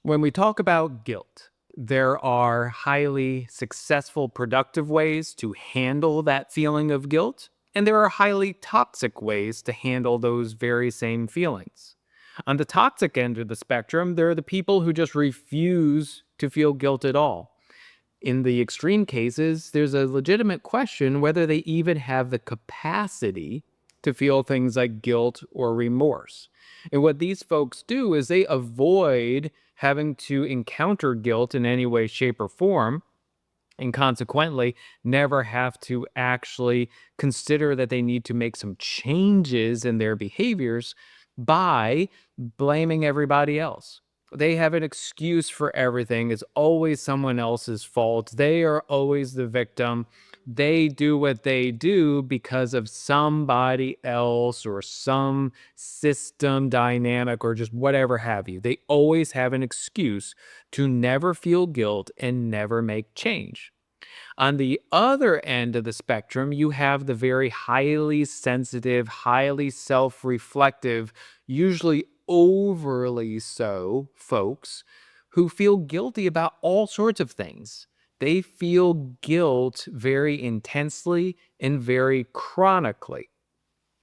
When we talk about guilt, there are highly successful, productive ways to handle that feeling of guilt, and there are highly toxic ways to handle those very same feelings. On the toxic end of the spectrum, there are the people who just refuse to feel guilt at all. In the extreme cases, there's a legitimate question whether they even have the capacity to feel things like guilt or remorse. And what these folks do is they avoid having to encounter guilt in any way, shape, or form, and consequently never have to actually consider that they need to make some changes in their behaviors by blaming everybody else. They have an excuse for everything. It's always someone else's fault. They are always the victim. They do what they do because of somebody else or some system dynamic or just whatever have you. They always have an excuse to never feel guilt and never make change. On the other end of the spectrum, you have the very highly sensitive, highly self reflective, usually overly so folks who feel guilty about all sorts of things. They feel guilt very intensely and very chronically.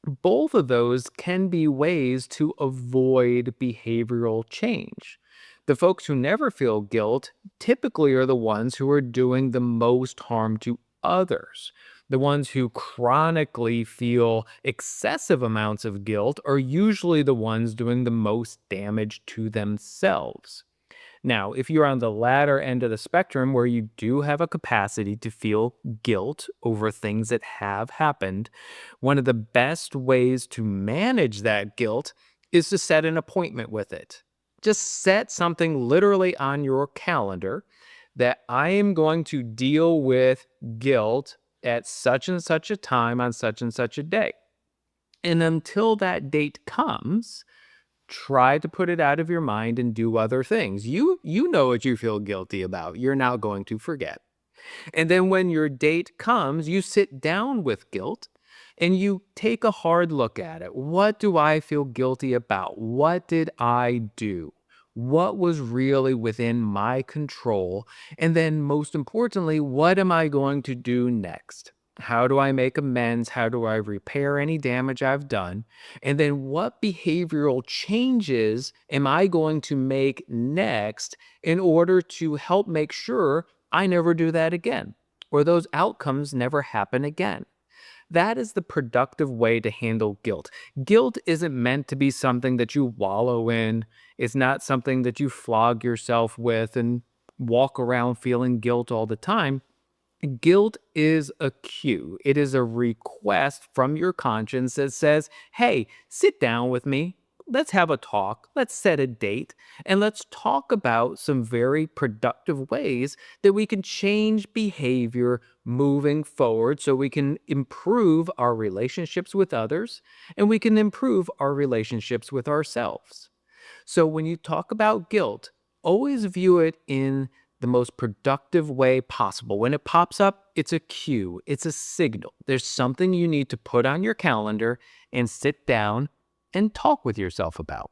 Both of those can be ways to avoid behavioral change. The folks who never feel guilt typically are the ones who are doing the most harm to others. The ones who chronically feel excessive amounts of guilt are usually the ones doing the most damage to themselves. Now, if you're on the latter end of the spectrum where you do have a capacity to feel guilt over things that have happened, one of the best ways to manage that guilt is to set an appointment with it. Just set something literally on your calendar that I am going to deal with guilt at such and such a time on such and such a day. And until that date comes, try to put it out of your mind and do other things. You know what you feel guilty about. You're now going to forget. And then when your date comes, you sit down with guilt and you take a hard look at it. What do I feel guilty about? What did I do? What was really within my control? And then, most importantly, what am I going to do next? How do I make amends? How do I repair any damage I've done? And then, what behavioral changes am I going to make next in order to help make sure I never do that again, or those outcomes never happen again? That is the productive way to handle guilt. Guilt isn't meant to be something that you wallow in. It's not something that you flog yourself with and walk around feeling guilt all the time. Guilt is a cue. It is a request from your conscience that says, hey, sit down with me. Let's have a talk. Let's set a date. And let's talk about some very productive ways that we can change behavior moving forward so we can improve our relationships with others and we can improve our relationships with ourselves. So when you talk about guilt, always view it in the most productive way possible. When it pops up, it's a cue, it's a signal. There's something you need to put on your calendar and sit down and talk with yourself about.